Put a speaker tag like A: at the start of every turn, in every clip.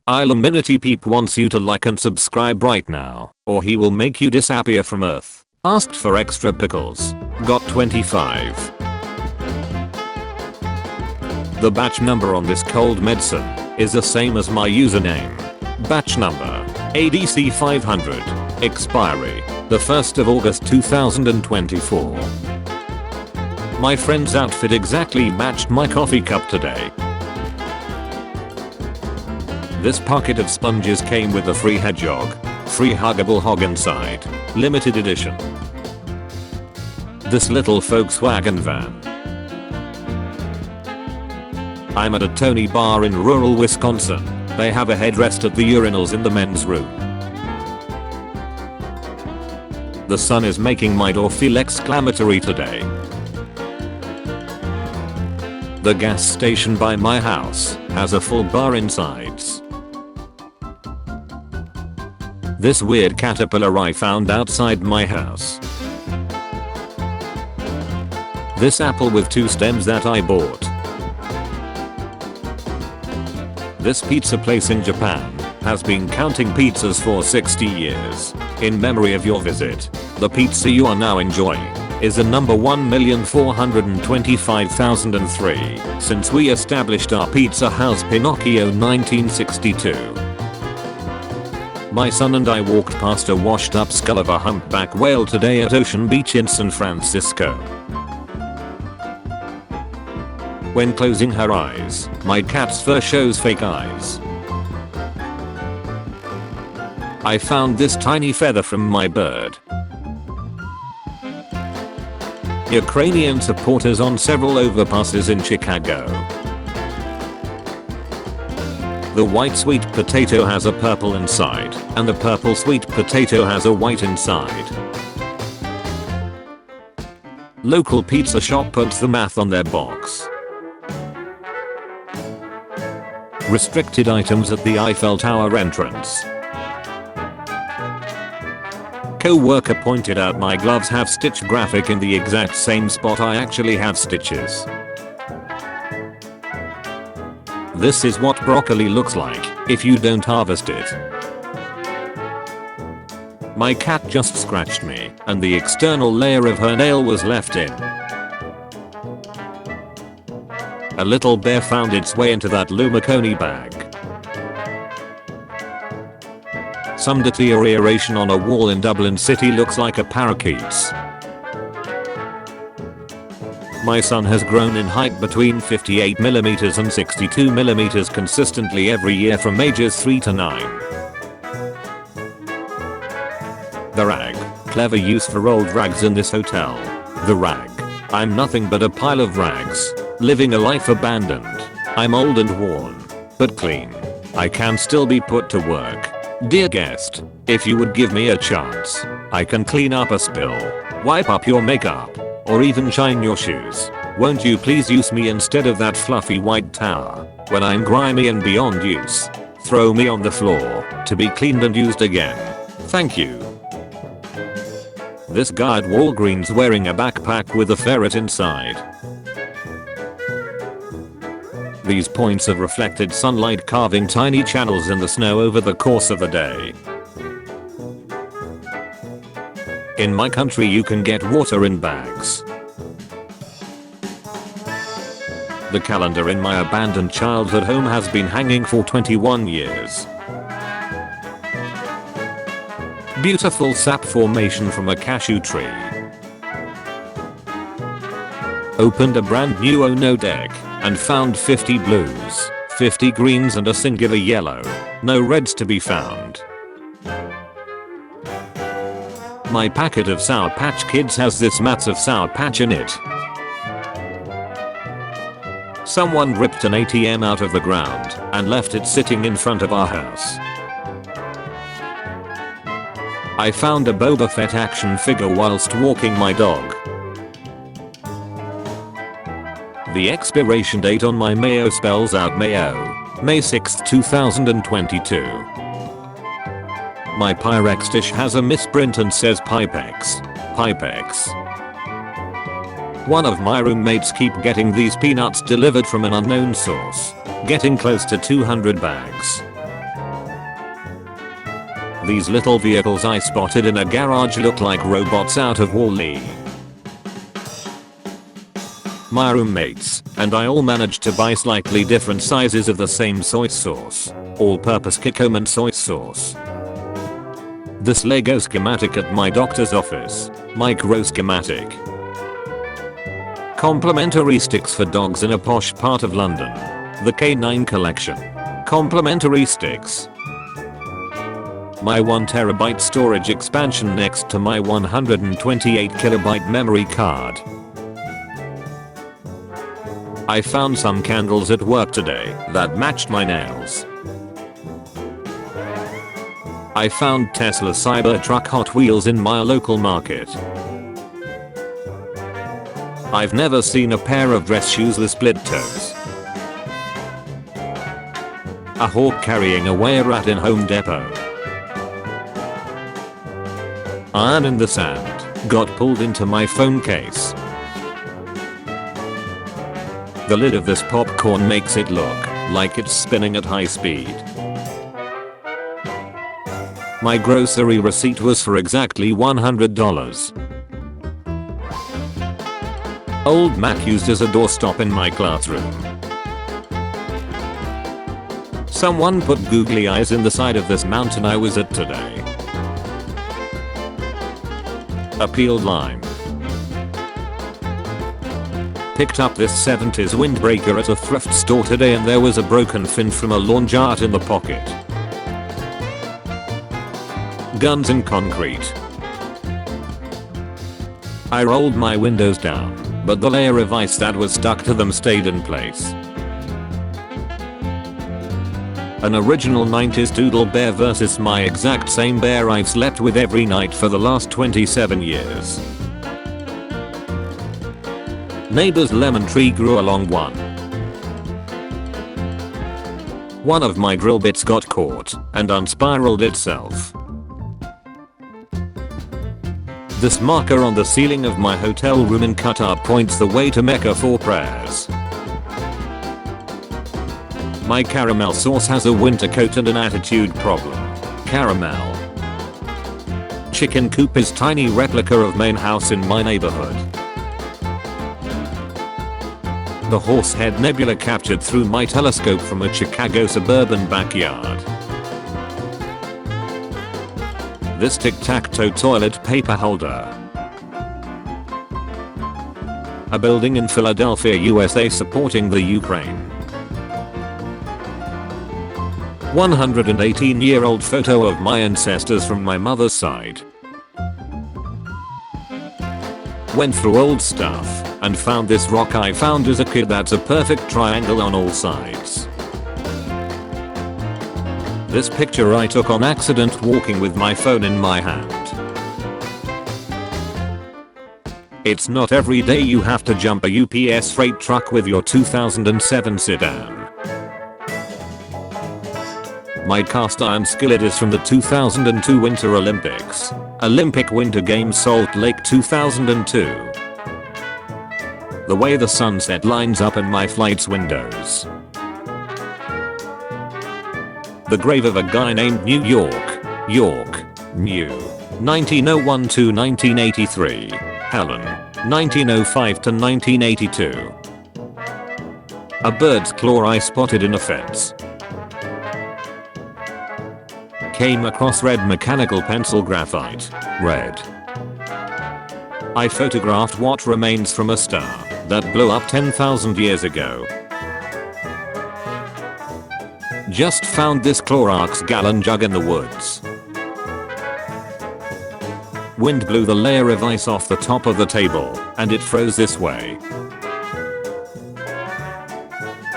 A: Illuminati Peep wants you to like and subscribe right now, or he will make you disappear from Earth. Asked for extra pickles. Got 25. The batch number on this cold medicine is the same as my username. Batch number ADC 500. Expiry the 1st of August 2024. My friend's outfit exactly matched my coffee cup today. This packet of sponges came with a free hedgehog, free huggable hog inside, limited edition. This little Volkswagen van. I'm at a Tony bar in rural Wisconsin. They have a headrest at the urinals in the men's room. The sun is making my door feel exclamatory today. The gas station by my house has a full bar insides. This weird caterpillar I found outside my house. This apple with 2 stems that I bought. This pizza place in Japan has been counting pizzas for 60 years. In memory of your visit, the pizza you are now enjoying is the number 1,425,003 since we established our pizza house Pinocchio 1962. My son and I walked past a washed up skull of a humpback whale today at Ocean Beach in San Francisco. When closing her eyes, my cat's fur shows fake eyes. I found this tiny feather from my bird. Ukrainian supporters on several overpasses in Chicago. The white sweet potato has a purple inside, and the purple sweet potato has a white inside. Local pizza shop puts the math on their box. Restricted items at the Eiffel Tower entrance. Co-worker pointed out my gloves have stitch graphic in the exact same spot I actually have stitches. This is what broccoli looks like if you don't harvest it. My cat just scratched me, and the external layer of her nail was left in. A little bear found its way into that Lumiconi bag. Some deterioration on a wall in Dublin City looks like a parakeet's. My son has grown in height between 58mm and 62mm consistently every year from ages 3 to 9. The rag. Clever use for old rags in this hotel. The rag. I'm nothing but a pile of rags. Living a life abandoned. I'm old and worn. But clean. I can still be put to work. Dear guest, if you would give me a chance, I can clean up a spill, wipe up your makeup, or even shine your shoes. Won't you please use me instead of that fluffy white tower? When I'm grimy and beyond use, throw me on the floor to be cleaned and used again. Thank you. This guy at Walgreens wearing a backpack with a ferret inside. These points of reflected sunlight carving tiny channels in the snow over the course of the day. In my country you can get water in bags. The calendar in my abandoned childhood home has been hanging for 21 years. Beautiful sap formation from a cashew tree. Opened a brand new Ono deck and found 50 blues, 50 greens and a singular yellow. No reds to be found. My packet of Sour Patch Kids has this mats of Sour Patch in it. Someone ripped an ATM out of the ground and left it sitting in front of our house. I found a Boba Fett action figure whilst walking my dog. The expiration date on my mayo spells out mayo, May 6, 2022. My Pyrex dish has a misprint and says Pipex. Pipex. One of my roommates keep getting these peanuts delivered from an unknown source. Getting close to 200 bags. These little vehicles I spotted in a garage look like robots out of Wall-E. My roommates and I all managed to buy slightly different sizes of the same soy sauce. All-purpose Kikkoman soy sauce. This Lego schematic at my doctor's office. Micro schematic. Complimentary sticks for dogs in a posh part of London. The K9 collection. Complimentary sticks. My 1TB storage expansion next to my 128KB memory card. I found some candles at work today that matched my nails. I found Tesla Cybertruck Hot Wheels in my local market. I've never seen a pair of dress shoes with split toes. A hawk carrying away a rat in Home Depot. Iron in the sand got pulled into my phone case. The lid of this popcorn makes it look like it's spinning at high speed. My grocery receipt was for exactly $100. Old Mac used as a doorstop in my classroom. Someone put googly eyes in the side of this mountain I was at today. A peeled lime. Picked up this 70s windbreaker at a thrift store today and there was a broken fin from a lawn dart in the pocket. Guns and concrete. I rolled my windows down, but the layer of ice that was stuck to them stayed in place. An original 90s doodle bear versus my exact same bear I've slept with every night for the last 27 years. Neighbor's lemon tree grew along one. One of my drill bits got caught and unspiraled itself. This marker on the ceiling of my hotel room in Qatar points the way to Mecca for prayers. My caramel sauce has a winter coat and an attitude problem. Caramel. Chicken coop is tiny replica of main house in my neighborhood. The Horsehead Nebula captured through my telescope from a Chicago suburban backyard. This tic-tac-toe toilet paper holder. A building in Philadelphia, USA supporting the Ukraine. 118-year-old photo of my ancestors from my mother's side. Went through old stuff and found this rock I found as a kid that's a perfect triangle on all sides. This picture I took on accident walking with my phone in my hand. It's not every day you have to jump a UPS freight truck with your 2007 sedan. My cast iron skillet is from the 2002 Winter Olympics. Olympic Winter Games Salt Lake 2002. The way the sunset lines up in my flight's windows. The grave of a guy named New York, New. 1901 to 1983. Helen. 1905 to 1982. A bird's claw I spotted in a fence. Came across red mechanical pencil graphite. Red. I photographed what remains from a star that blew up 10,000 years ago. Just found this Clorox gallon jug in the woods. Wind blew the layer of ice off the top of the table, and it froze this way.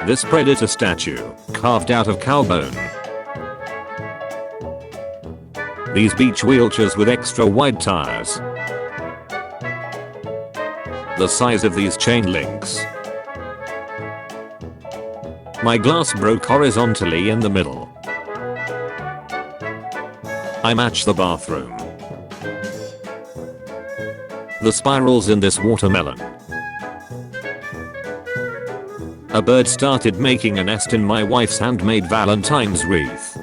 A: This predator statue, carved out of cow bone. These beach wheelchairs with extra wide tires. The size of these chain links. My glass broke horizontally in the middle. I match the bathroom. The spirals in this watermelon. A bird started making a nest in my wife's handmade Valentine's wreath.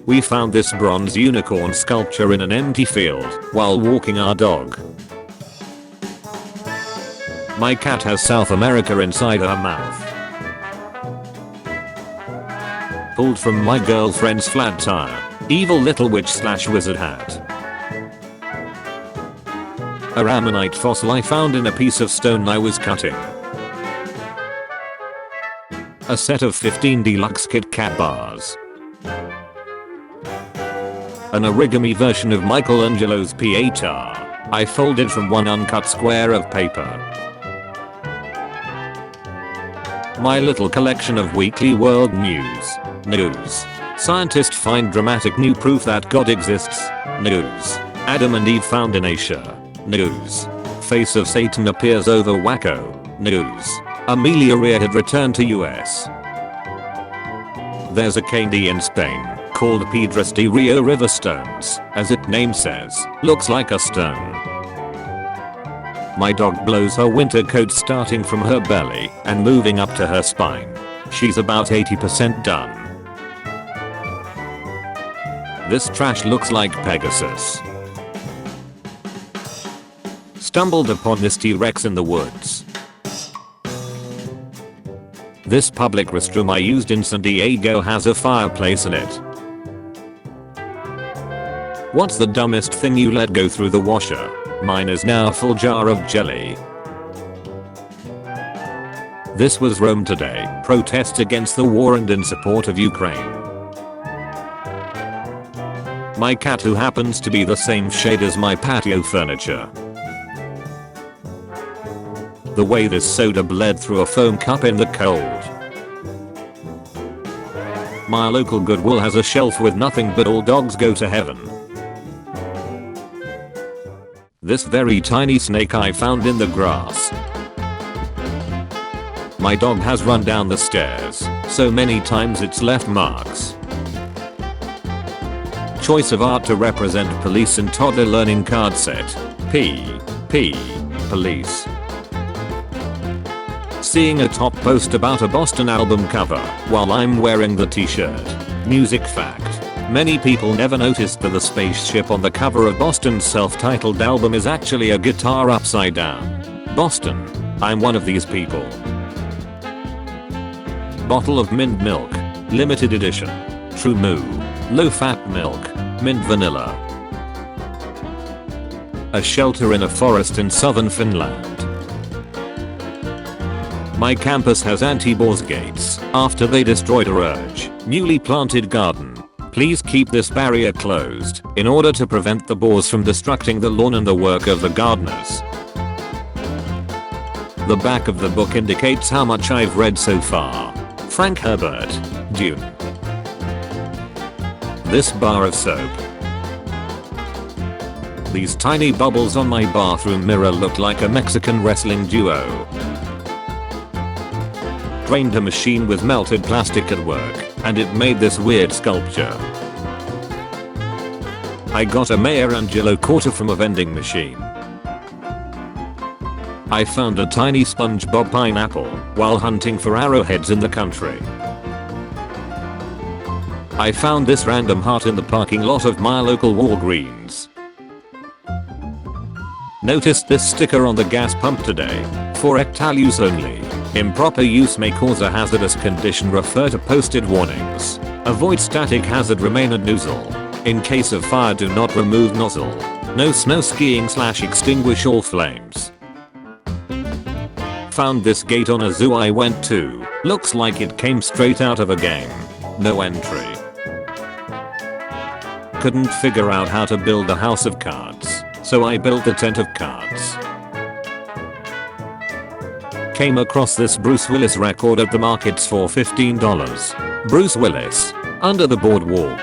A: We found this bronze unicorn sculpture in an empty field while walking our dog. My cat has South America inside her mouth. Pulled from my girlfriend's flat tire. Evil little witch / wizard hat. A ammonite fossil I found in a piece of stone I was cutting. A set of 15 deluxe Kit Kat bars. An origami version of Michelangelo's Pietà I folded from one uncut square of paper. My little collection of weekly world news. News. Scientists find dramatic new proof that God exists. News. Adam and Eve found in Asia. News. Face of Satan appears over Wacko. News. Amelia Earhart returned to US. There's a candy in Spain called Piedras de Rio River Stones, as its name says, looks like a stone. My dog blows her winter coat starting from her belly and moving up to her spine. She's about 80% done. This trash looks like Pegasus. Stumbled upon this T-Rex in the woods. This public restroom I used in San Diego has a fireplace in it. What's the dumbest thing you let go through the washer? Mine is now a full jar of jelly. This was Rome today. Protests against the war and in support of Ukraine. My cat who happens to be the same shade as my patio furniture. The way this soda bled through a foam cup in the cold. My local Goodwill has a shelf with nothing but all dogs go to heaven. This very tiny snake I found in the grass. My dog has run down the stairs so many times it's left marks. Choice of art to represent police and toddler learning card set. Police. Seeing a top post about a Boston album cover while I'm wearing the t-shirt. Music fact. Many people never noticed that the spaceship on the cover of Boston's self-titled album is actually a guitar upside down. Boston. I'm one of these people. Bottle of mint milk. Limited edition. True Moo. Low fat milk. Mint vanilla. A shelter in a forest in southern Finland. My campus has anti-boars gates after they destroyed a newly planted garden. Please keep this barrier closed in order to prevent the boars from destructing the lawn and the work of the gardeners. The back of the book indicates how much I've read so far. Frank Herbert, Dune. This bar of soap. These tiny bubbles on my bathroom mirror look like a Mexican wrestling duo. Trained a machine with melted plastic at work, and it made this weird sculpture. I got a Michelangelo quarter from a vending machine. I found a tiny SpongeBob pineapple while hunting for arrowheads in the country. I found this random heart in the parking lot of my local Walgreens. Noticed this sticker on the gas pump today. For ectal use only. Improper use may cause a hazardous condition. Refer to posted warnings. Avoid static hazard. Remain at nozzle. In case of fire, do not remove nozzle. No snow skiing / extinguish all flames. Found this gate on a zoo I went to. Looks like it came straight out of a game. No entry. Couldn't figure out how to build a house of cards, so I built a tent of cards. Came across this Bruce Willis record at the markets for $15. Bruce Willis, Under the Boardwalk.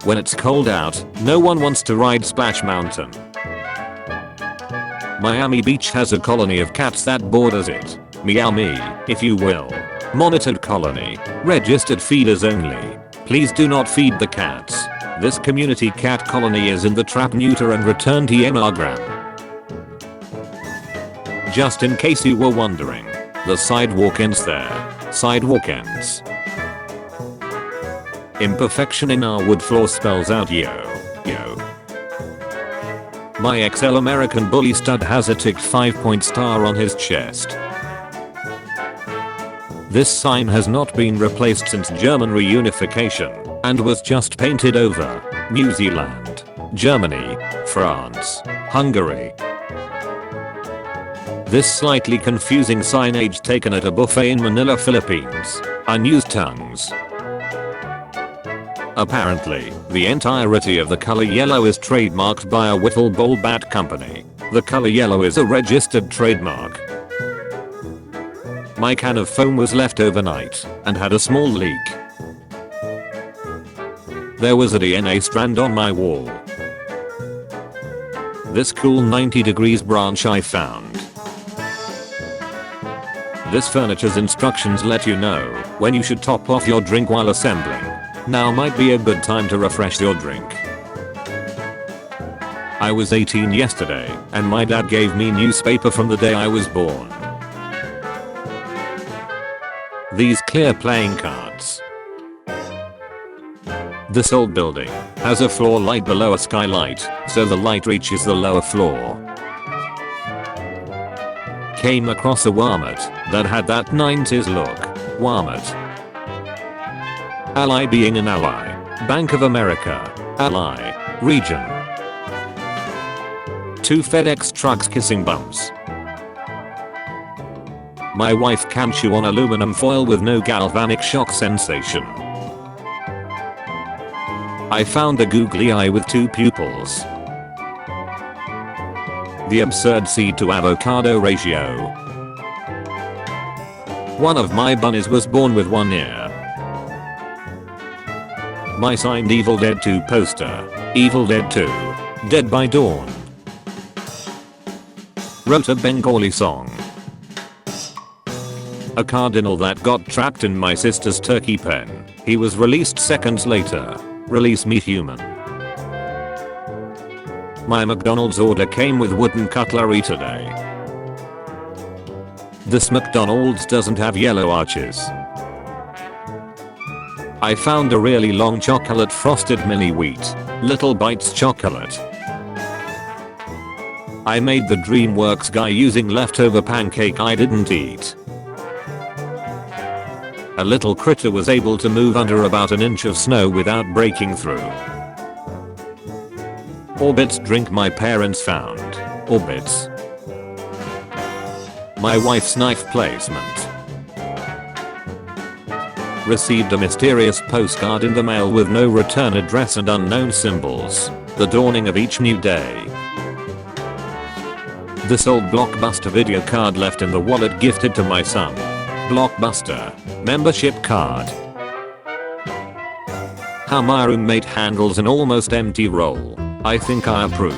A: When it's cold out, no one wants to ride Splash Mountain. Miami Beach has a colony of cats that borders it. Meow me, if you will. Monitored colony. Registered feeders only. Please do not feed the cats. This community cat colony is in the trap, neuter and return TMRgram. Just in case you were wondering, the sidewalk ends there. Sidewalk ends. Imperfection in our wood floor spells out yo. My XL American Bully stud has a ticked 5-point star on his chest. This sign has not been replaced since German reunification and was just painted over. New Zealand, Germany, France, Hungary. This slightly confusing signage taken at a buffet in Manila, Philippines. Unused tongues. Apparently, the entirety of the color yellow is trademarked by a Whittle Bowl Bat company. The color yellow is a registered trademark. My can of foam was left overnight and had a small leak. There was a DNA strand on my wall. This cool 90 degrees branch I found. This furniture's instructions let you know when you should top off your drink while assembling. Now might be a good time to refresh your drink. I was 18 yesterday and my dad gave me newspaper from the day I was born. These clear playing cards. This old building has a floor light below a skylight, so the light reaches the lower floor. Came across a Walmart that had that 90s look. Walmart. Ally being an ally. Bank of America. Ally. Region. 2 FedEx trucks kissing bumps. My wife can chew on aluminum foil with no galvanic shock sensation. I found a googly eye with 2 pupils. The absurd seed to avocado ratio. One of my bunnies was born with 1 ear. My signed Evil Dead 2 poster. Evil Dead 2. Dead by Dawn. Wrote a Bengali song. A cardinal that got trapped in my sister's turkey pen. He was released seconds later. Release me human. My McDonald's order came with wooden cutlery today. This McDonald's doesn't have yellow arches. I found a really long chocolate frosted mini wheat. Little Bites chocolate. I made the DreamWorks guy using leftover pancake I didn't eat. A little critter was able to move under about an inch of snow without breaking through. Orbits drink my parents found. Orbits. My wife's knife placement. Received a mysterious postcard in the mail with no return address and unknown symbols. The dawning of each new day. This old Blockbuster video card left in the wallet gifted to my son. Blockbuster. Membership card. How my roommate handles an almost empty roll. I think I approve.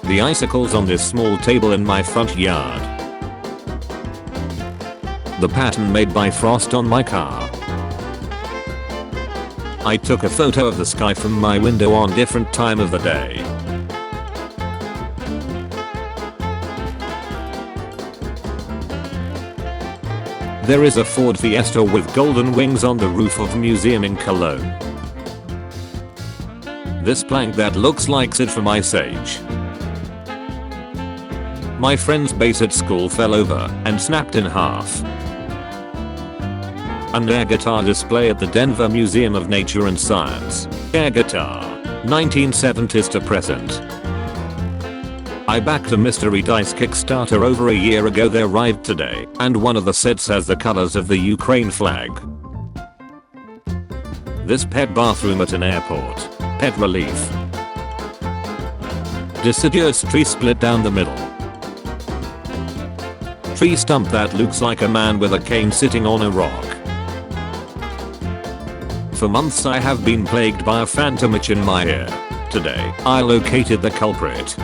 A: The icicles on this small table in my front yard. The pattern made by frost on my car. I took a photo of the sky from my window on different time of the day. There is a Ford Fiesta with golden wings on the roof of a museum in Cologne. This plank that looks like Sid from Ice Age. My friend's bass at school fell over and snapped in half. An air guitar display at the Denver Museum of Nature and Science. Air guitar. 1970s to present. I backed a mystery dice Kickstarter over a year ago. They arrived today, and one of the sets has the colors of the Ukraine flag. This pet bathroom at an airport. Pet relief. Deciduous tree split down the middle. Tree stump that looks like a man with a cane sitting on a rock. For months I have been plagued by a phantom itch in my ear. Today, I located the culprit.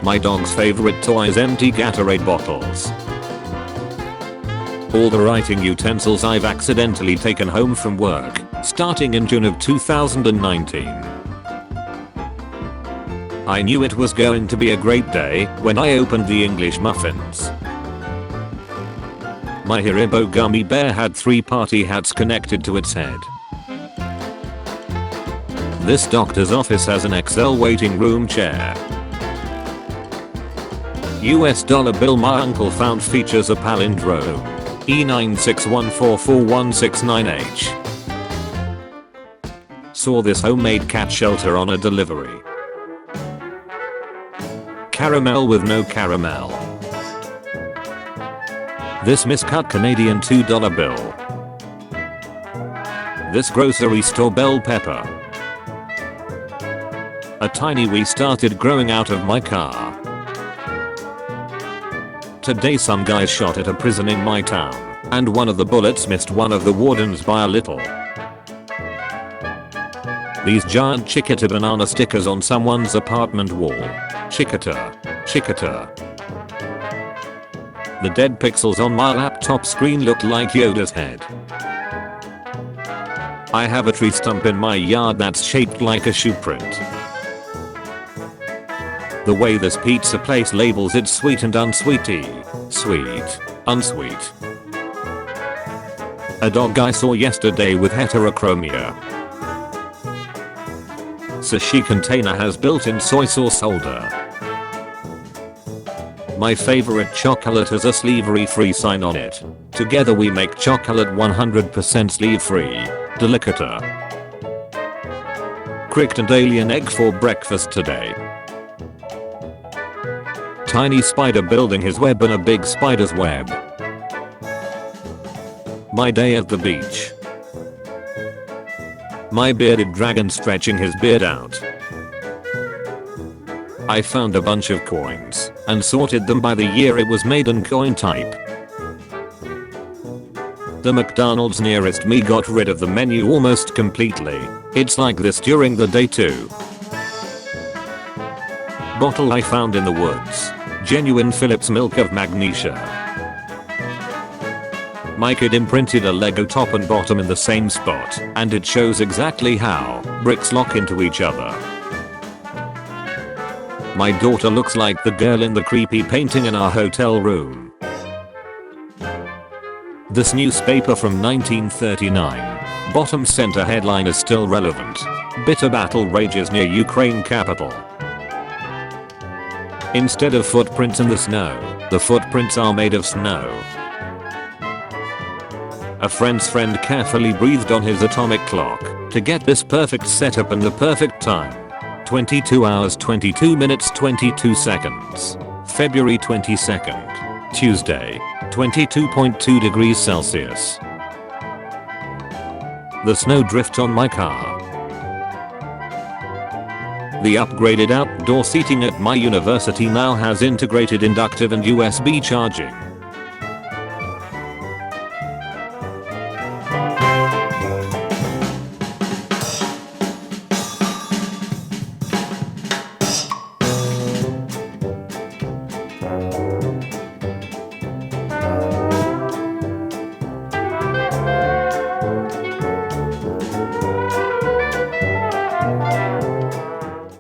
A: My dog's favorite toy is empty Gatorade bottles. All the writing utensils I've accidentally taken home from work, starting in June of 2019. I knew it was going to be a great day when I opened the English muffins. My Haribo gummy bear had 3 party hats connected to its head. This doctor's office has an XL waiting room chair. US dollar bill my uncle found features a palindrome. E9614469H. Saw this homemade cat shelter on a delivery. Caramel with no caramel. This miscut Canadian $2 bill. This grocery store bell pepper. A tiny wee started growing out of my car. Today some guy shot at a prison in my town, and one of the bullets missed one of the wardens by a little. These giant Chiquita banana stickers on someone's apartment wall. Chiquita. Chiquita. The dead pixels on my laptop screen look like Yoda's head. I have a tree stump in my yard that's shaped like a shoe print. The way this pizza place labels it sweet and unsweety. Sweet. Unsweet. A dog I saw yesterday with heterochromia. Sushi container has built-in soy sauce holder. My favorite chocolate has a slavery-free sign on it. Together we make chocolate 100% sleeve-free. Delicata. Cricked and alien egg for breakfast today. Tiny spider building his web in a big spider's web. My day at the beach. My bearded dragon stretching his beard out. I found a bunch of coins and sorted them by the year it was made and coin type. The McDonald's nearest me got rid of the menu almost completely. It's like this during the day too. Bottle I found in the woods. Genuine Phillips milk of magnesia. My kid imprinted a Lego top and bottom in the same spot, and it shows exactly how bricks lock into each other. My daughter looks like the girl in the creepy painting in our hotel room. This newspaper from 1939. Bottom center headline is still relevant. Bitter battle rages near Ukraine capital. Instead of footprints in the snow, the footprints are made of snow. A friend's friend carefully breathed on his atomic clock to get this perfect setup and the perfect time. 22 hours 22 minutes 22 seconds. February 22nd. Tuesday. 22.2 degrees Celsius. The snow drift on my car. The upgraded outdoor seating at my university now has integrated inductive and USB charging.